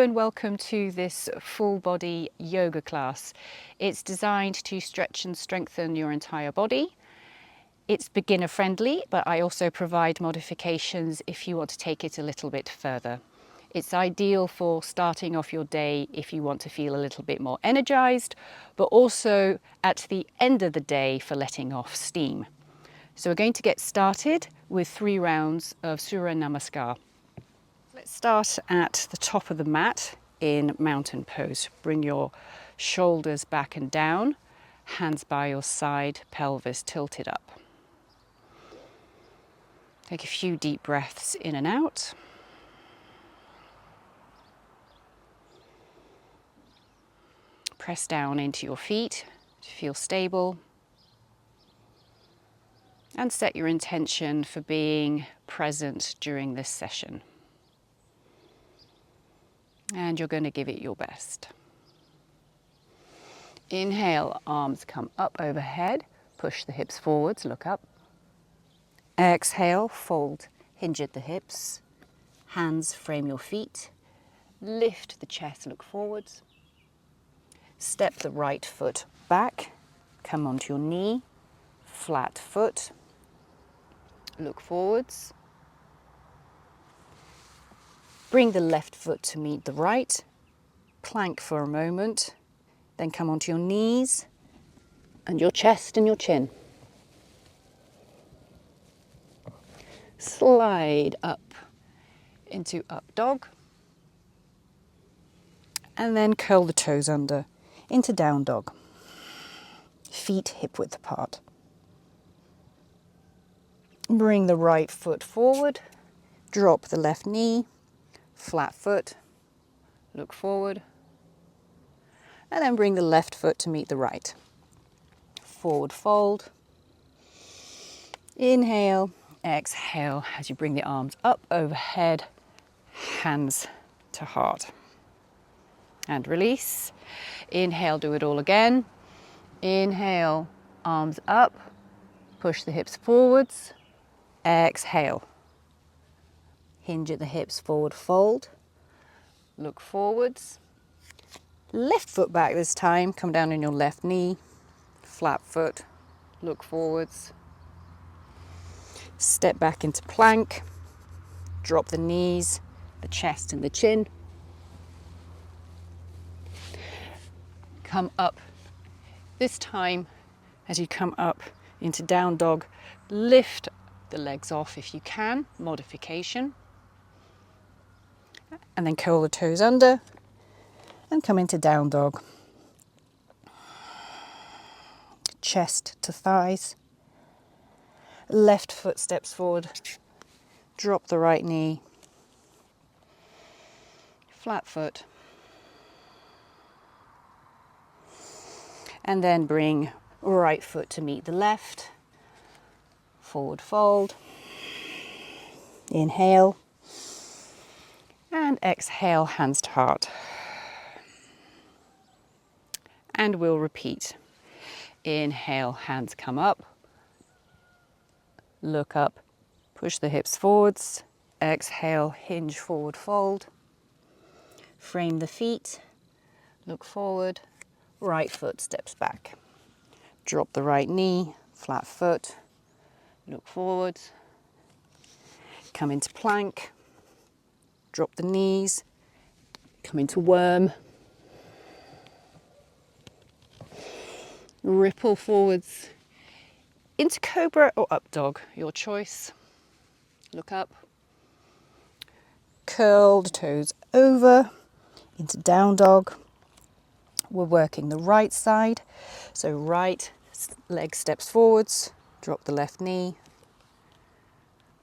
and welcome to this full body yoga class. It's designed to stretch and strengthen your entire body. It's beginner friendly, but I also provide modifications if you want to take it a little bit further. It's ideal for starting off your day if you want to feel a little bit more energized, but also at the end of the day for letting off steam. So we're going to get started with 3 rounds of Surya Namaskar. Let's start at the top of the mat in mountain pose. Bring your shoulders back and down, hands by your side, pelvis tilted up. Take a few deep breaths in and out. Press down into your feet to feel stable. And set your intention for being present during this session. And you're going to give it your best. Inhale, arms come up overhead, push the hips forwards, look up. Exhale, fold, hinge at the hips, hands frame your feet, lift the chest, look forwards. Step the right foot back, come onto your knee, flat foot, look forwards. Bring the left foot to meet the right, plank for a moment, then come onto your knees and your chest and your chin. Slide up into up dog and then curl the toes under into down dog. Feet hip width apart. Bring the right foot forward, drop the left knee, flat foot, look forward, and then bring the left foot to meet the right. Forward fold, inhale, exhale as you bring the arms up overhead, hands to heart. And release. Inhale, do it all again. Inhale, arms up, push the hips forwards, exhale. Hinge at the hips, forward fold, look forwards. Left foot back this time, come down on your left knee, flat foot, look forwards. Step back into plank, drop the knees, the chest and the chin. Come up. This time, as you come up into down dog, lift the legs off if you can, modification. And then curl the toes under and come into down dog. Chest to thighs. Left foot steps forward. Drop the right knee. Flat foot. And then bring right foot to meet the left. Forward fold. Inhale. And exhale, hands to heart. And we'll repeat. Inhale, hands come up. Look up, push the hips forwards. Exhale, hinge forward fold. Frame the feet. Look forward. Right foot steps back. Drop the right knee, flat foot. Look forward. Come into plank. Drop the knees, come into worm, ripple forwards, into Cobra or up dog, your choice. Look up, curl the toes over, into down dog. We're working the right side, so right leg steps forwards, drop the left knee,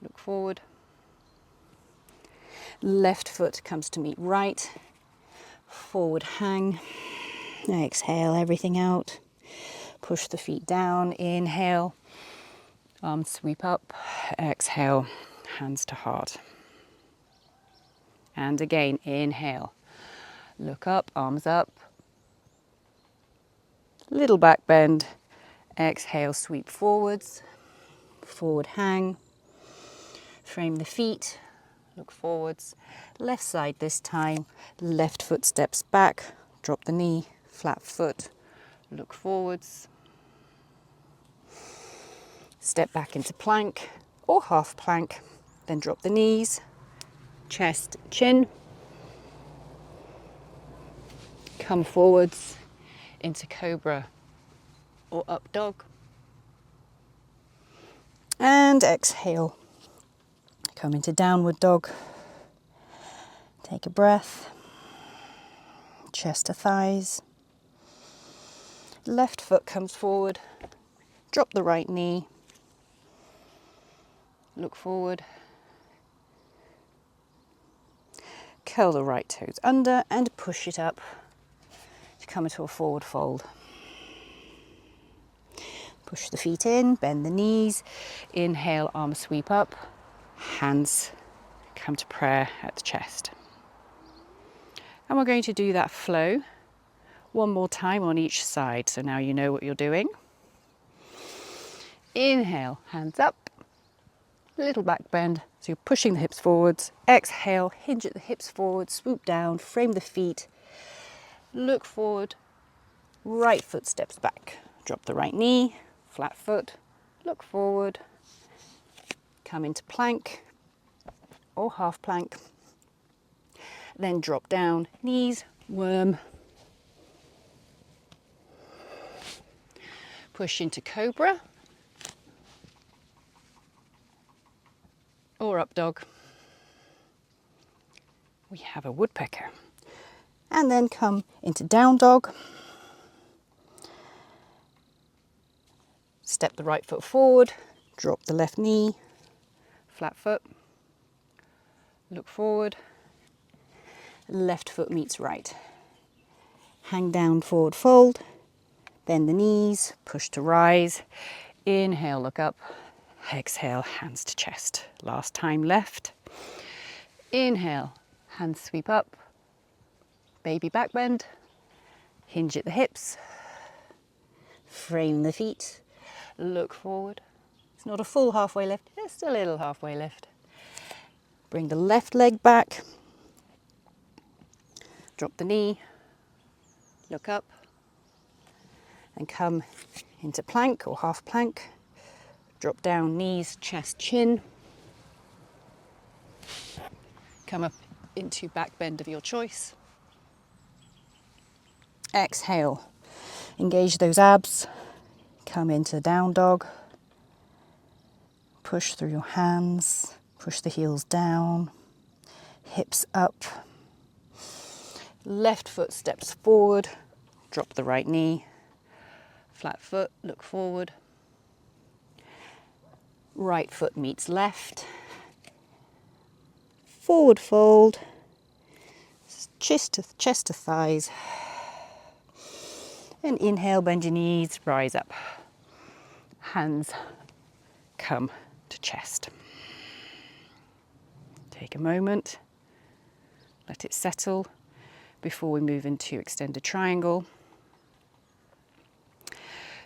look forward. Left foot comes to meet right, forward hang, exhale everything out, push the feet down, inhale, arms sweep up, exhale, hands to heart. And again, inhale, look up, arms up, little back bend, exhale, sweep forwards, forward hang, frame the feet, look forwards. Left side this time, left foot steps back, drop the knee, flat foot, look forwards. Step back into plank or half plank, then drop the knees, chest, chin. Come forwards into Cobra or up dog. And exhale. Come into downward dog. Take a breath. Chest to thighs. Left foot comes forward. Drop the right knee. Look forward. Curl the right toes under and push it up to come into a forward fold. Push the feet in, bend the knees. Inhale, arms sweep up. Hands come to prayer at the chest. And we're going to do that flow one more time on each side. So now you know what you're doing. Inhale, hands up. Little back bend, so you're pushing the hips forwards. Exhale, hinge at the hips forward, swoop down, frame the feet, look forward, right foot steps back. Drop the right knee, flat foot, look forward, come into plank or half plank, then drop down, knees, worm, push into Cobra, or up dog. We have a woodpecker. And then come into down dog. Step the right foot forward, drop the left knee, flat foot, look forward, left foot meets right. Hang down, forward fold, bend the knees, push to rise. Inhale, look up. Exhale, hands to chest. Last time left. Inhale, hands sweep up. Baby back bend. Hinge at the hips. Frame the feet. Look forward. It's not a full halfway lift, just a little halfway lift. Bring the left leg back. Drop the knee. Look up. And come into plank or half plank. Drop down, knees, chest, chin. Come up into back bend of your choice. Exhale, engage those abs. Come into down dog. Push through your hands, push the heels down, hips up. Left foot steps forward, drop the right knee. Flat foot, look forward. Right foot meets left. Forward fold. Chest to thighs. And inhale, bend your knees, rise up. Hands come to chest. Take a moment. Let it settle before we move into extended triangle.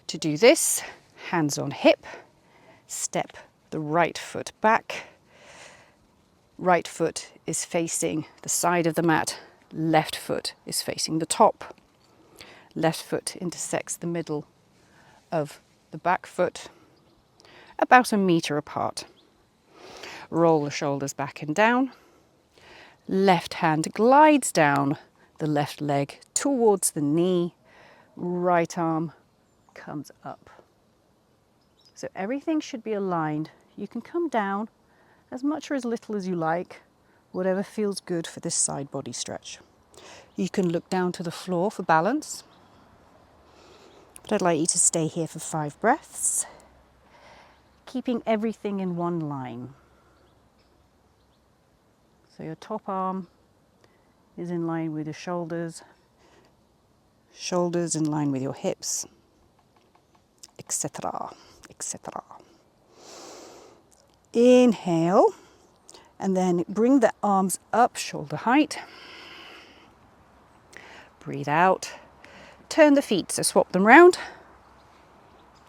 To do this, hands on hip. Step the right foot back. Right foot is facing the side of the mat. Left foot is facing the top. Left foot intersects the middle of the back foot, about 1 meter apart. Roll the shoulders back and down. Left hand glides down the left leg towards the knee. Right arm comes up. So everything should be aligned. You can come down as much or as little as you like, whatever feels good for this side body stretch. You can look down to the floor for balance, but I'd like you to stay here for 5 breaths, keeping everything in one line. So your top arm is in line with your shoulders, shoulders in line with your hips, etc., etc. Inhale, and then bring the arms up, shoulder height. Breathe out. Turn the feet, so swap them round.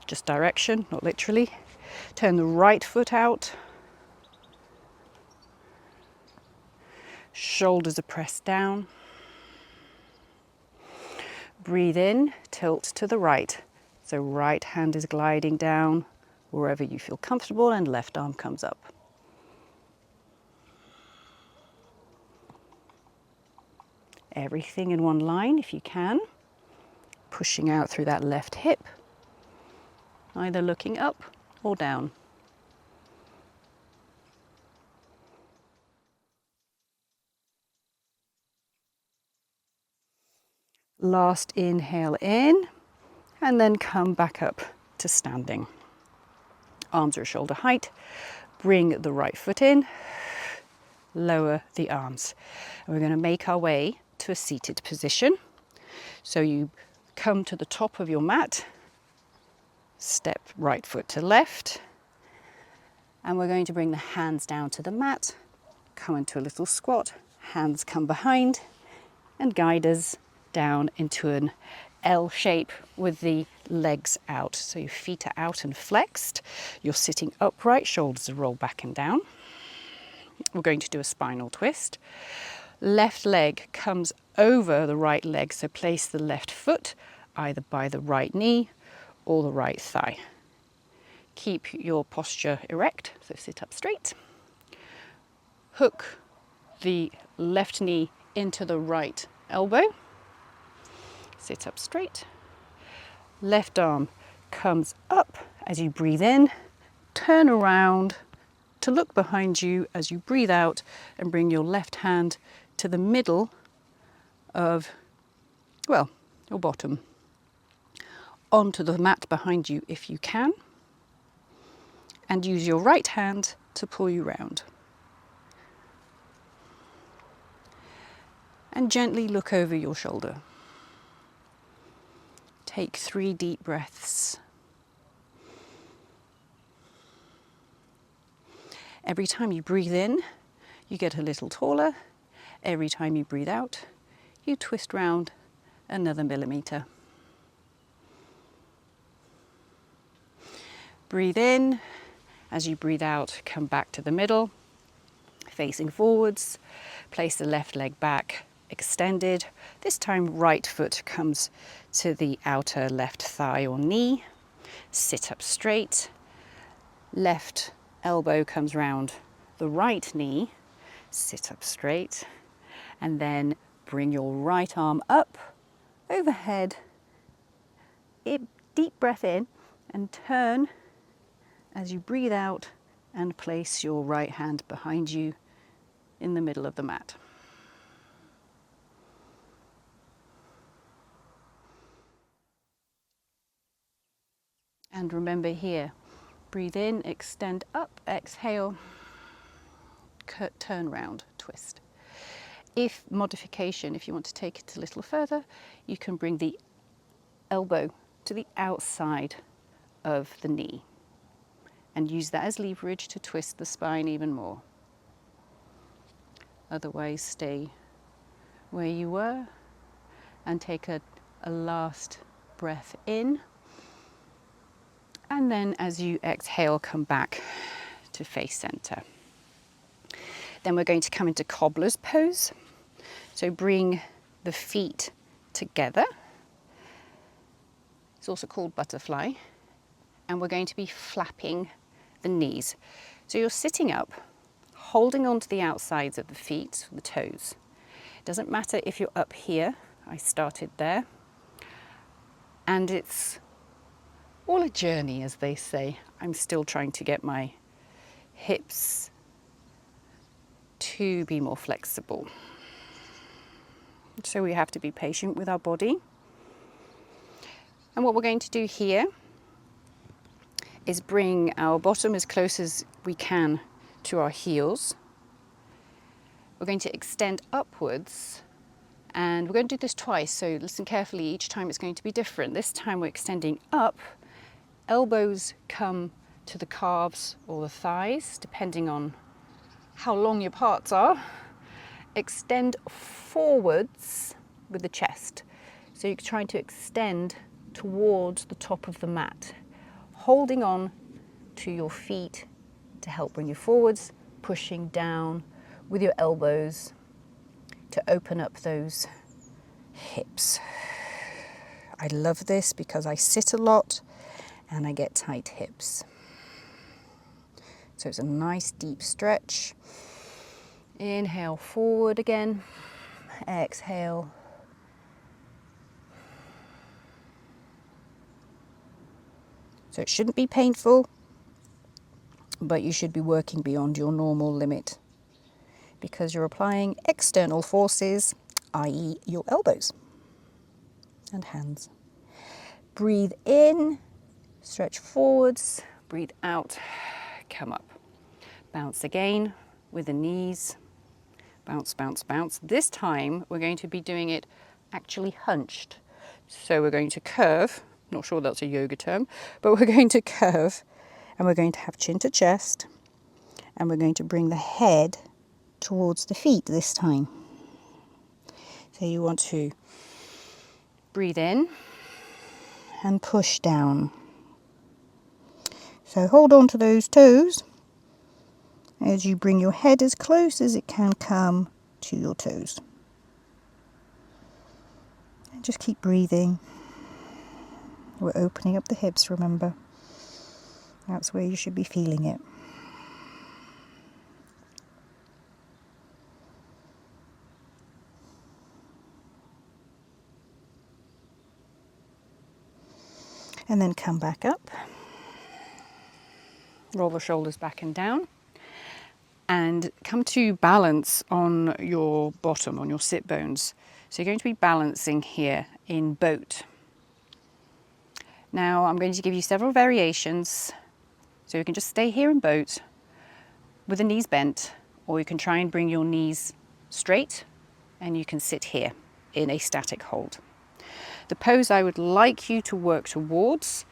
Just direction, not literally. Turn the right foot out. Shoulders are pressed down. Breathe in, tilt to the right. So right hand is gliding down wherever you feel comfortable and left arm comes up. Everything in one line if you can. Pushing out through that left hip, either looking up or down. Last inhale in, and then come back up to standing. Arms are shoulder height. Bring the right foot in, lower the arms. And we're going to make our way to a seated position. So you come to the top of your mat, step right foot to left, and we're going to bring the hands down to the mat, come into a little squat, hands come behind, and guide us down into an L shape with the legs out. So your feet are out and flexed. You're sitting upright, shoulders are rolled back and down. We're going to do a spinal twist. Left leg comes over the right leg, so place the left foot either by the right knee or the right thigh. Keep your posture erect, so sit up straight. Hook the left knee into the right elbow. Sit up straight. Left arm comes up as you breathe in. Turn around to look behind you as you breathe out and bring your left hand to the middle of, well, your bottom. Onto the mat behind you if you can. And use your right hand to pull you round. And gently look over your shoulder. Take 3 deep breaths. Every time you breathe in, you get a little taller. Every time you breathe out, you twist round another millimeter. Breathe in. As you breathe out, come back to the middle, facing forwards. Place the left leg back, extended. This time right foot comes to the outer left thigh or knee. Sit up straight. Left elbow comes round the right knee. Sit up straight. And then bring your right arm up, overhead. Deep breath in and turn as you breathe out and place your right hand behind you in the middle of the mat. And remember here, breathe in, extend up, exhale, turn round, twist. If you want to take it a little further, you can bring the elbow to the outside of the knee and use that as leverage to twist the spine even more. Otherwise, stay where you were and take a last breath in. And then as you exhale, come back to face center. Then we're going to come into cobbler's pose. So bring the feet together. It's also called butterfly. And we're going to be flapping the knees. So you're sitting up, holding onto the outsides of the feet, the toes. It doesn't matter if you're up here. I started there. And it's all a journey, as they say. I'm still trying to get my hips to be more flexible. So we have to be patient with our body. And what we're going to do here is bring our bottom as close as we can to our heels. We're going to extend upwards, and we're going to do this twice, so listen carefully. Each time it's going to be different. This time we're extending up. Elbows come to the calves or the thighs, depending on how long your parts are. Extend forwards with the chest. So you're trying to extend towards the top of the mat, holding on to your feet to help bring you forwards, pushing down with your elbows to open up those hips. I love this because I sit a lot and I get tight hips. So it's a nice deep stretch. Inhale forward again, exhale. So it shouldn't be painful, but you should be working beyond your normal limit because you're applying external forces, i.e. your elbows and hands. Breathe in, stretch forwards, breathe out, come up. Bounce again with the knees, bounce, bounce, bounce. This time we're going to be doing it actually hunched. So we're going to curve, not sure that's a yoga term, but we're going to curve and we're going to have chin to chest and we're going to bring the head towards the feet this time. So you want to breathe in and push down. So hold on to those toes as you bring your head as close as it can come to your toes. And just keep breathing. We're opening up the hips, remember. That's where you should be feeling it. And then come back up. Roll the shoulders back and down. And come to balance on your bottom, on your sit bones. So you're going to be balancing here in boat. Now I'm going to give you several variations. So you can just stay here in boat with the knees bent, or you can try and bring your knees straight and you can sit here in a static hold. The pose I would like you to work towards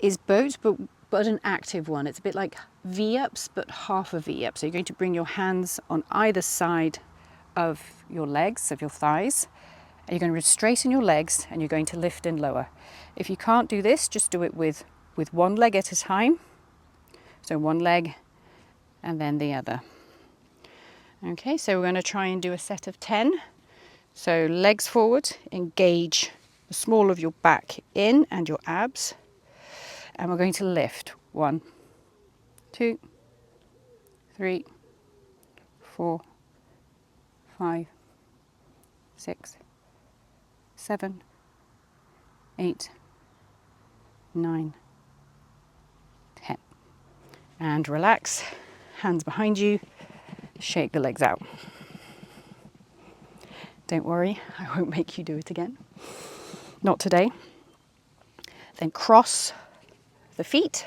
is boat, but an active one. It's a bit like V-ups, but half a V-up. So you're going to bring your hands on either side of your legs, of your thighs. And you're going to straighten your legs and you're going to lift and lower. If you can't do this, just do it with one leg at a time. So one leg and then the other. Okay, so we're going to try and do a set of 10. So legs forward, engage the small of your back in and your abs. And we're going to lift 1, 2, 3, 4, 5, 6, 7, 8, 9, 10. And relax, hands behind you, shake the legs out. Don't worry, I won't make you do it again. Not today. Then cross the feet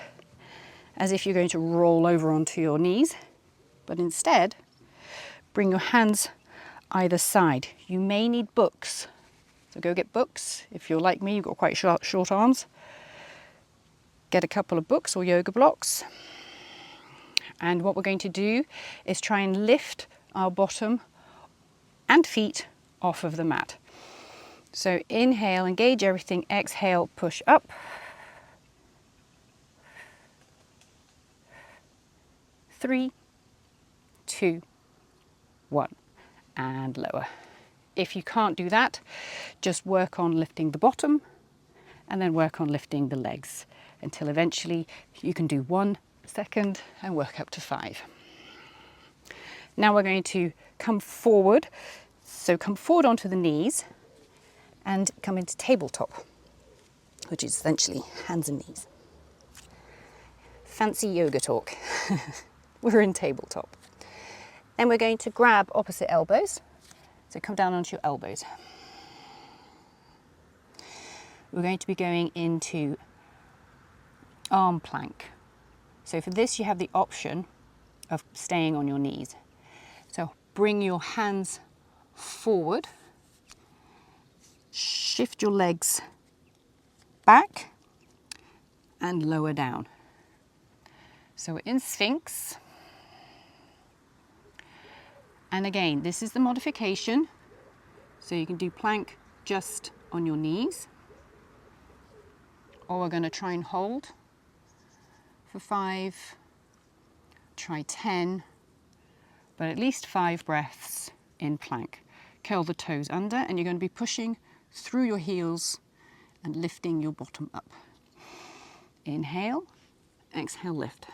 as if you're going to roll over onto your knees, but instead bring your hands either side. You may need books, so go get books. If you're like me, you've got quite short arms, get a couple of books or yoga blocks. And what we're going to do is try and lift our bottom and feet off of the mat. So inhale, engage everything, exhale, push up. 3, 2, 1, and lower. If you can't do that, just work on lifting the bottom and then work on lifting the legs until eventually you can do 1 second and work up to 5. Now we're going to come forward. So come forward onto the knees and come into tabletop, which is essentially hands and knees. Fancy yoga talk. We're in tabletop. Then we're going to grab opposite elbows. So come down onto your elbows. We're going to be going into arm plank. So for this, you have the option of staying on your knees. So bring your hands forward, shift your legs back and lower down. So we're in Sphinx. And again, this is the modification. So you can do plank just on your knees, or we're going to try and hold for 5, try 10, but at least 5 breaths in plank. curl the toes under, and you're going to be pushing through your heels and lifting your bottom up. Inhale, exhale, lift.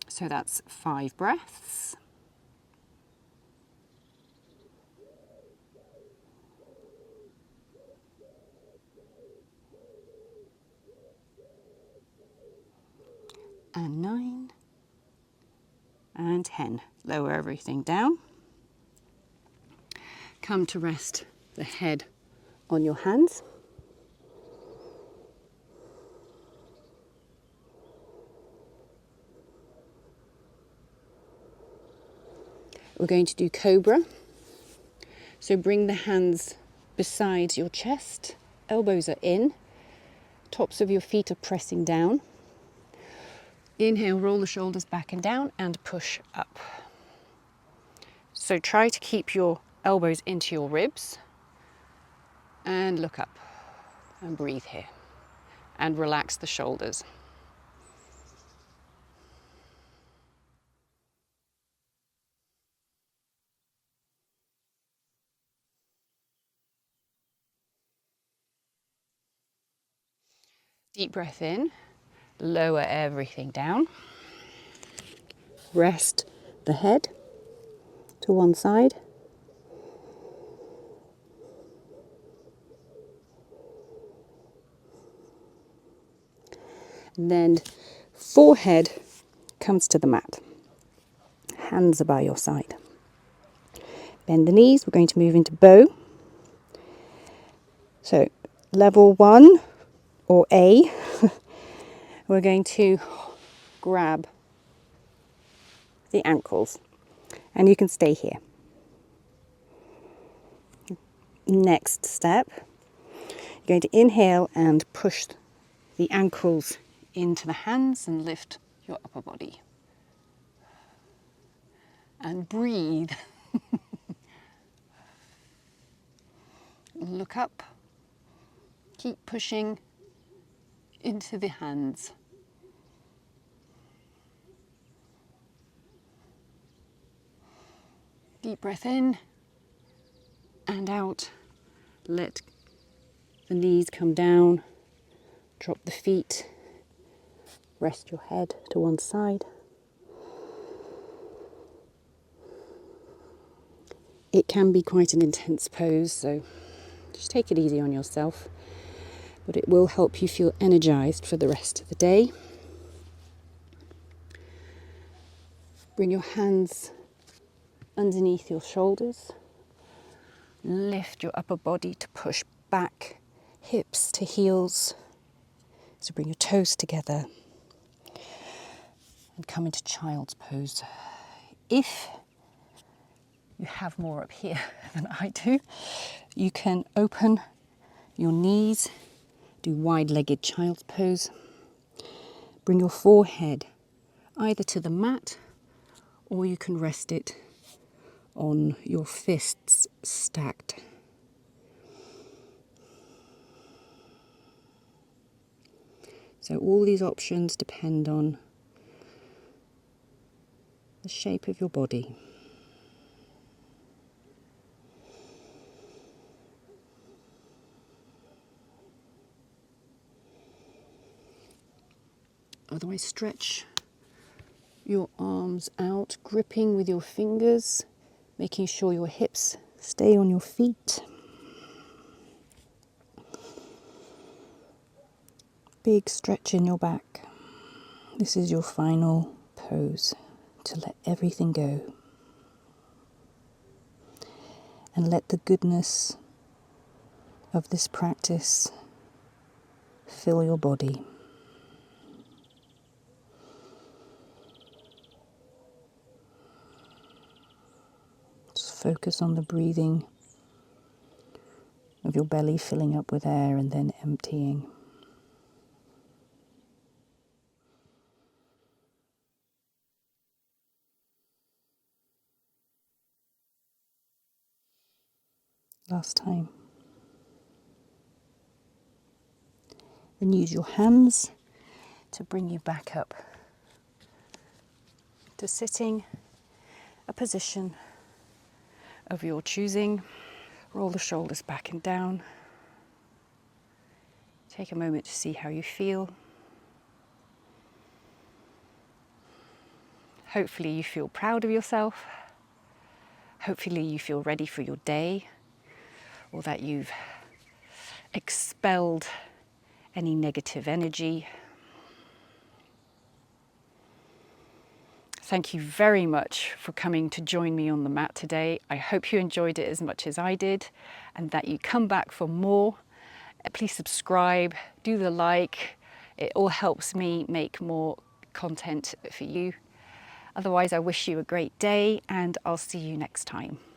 So that's 5 breaths. And 9. And 10. Lower everything down. Come to rest the head on your hands. We're going to do Cobra. So bring the hands beside your chest, elbows are in, tops of your feet are pressing down. Inhale, roll the shoulders back and down and push up. So try to keep your elbows into your ribs and look up and breathe here and relax the shoulders. Deep breath in, lower everything down. Rest the head to one side. And then forehead comes to the mat. Hands are by your side. Bend the knees, we're going to move into bow. So level 1 or A, we're going to grab the ankles and you can stay here. Next step, you're going to inhale and push the ankles into the hands and lift your upper body. And breathe. Look up. Keep pushing into the hands. Deep breath in and out. Let the knees come down. Drop the feet. Rest your head to one side. It can be quite an intense pose, so just take it easy on yourself. But it will help you feel energized for the rest of the day. Bring your hands underneath your shoulders. Lift your upper body to push back, hips to heels. So bring your toes together and come into child's pose. If you have more up here than I do, you can open your knees, do wide-legged child's pose. Bring your forehead either to the mat or you can rest it on your fists stacked. So all these options depend on the shape of your body. Otherwise, stretch your arms out, gripping with your fingers, making sure your hips stay on your feet. Big stretch in your back. This is your final pose to let everything go. And let the goodness of this practice fill your body. Just focus on the breathing of your belly filling up with air and then emptying. Last time. Then use your hands to bring you back up to sitting, a position of your choosing. Roll the shoulders back and down. Take a moment to see how you feel. Hopefully you feel proud of yourself. Hopefully you feel ready for your day, or that you've expelled any negative energy. Thank you very much for coming to join me on the mat today. I hope you enjoyed it as much as I did, and that you come back for more. Please subscribe, do the like. It all helps me make more content for you. Otherwise, I wish you a great day, and I'll see you next time.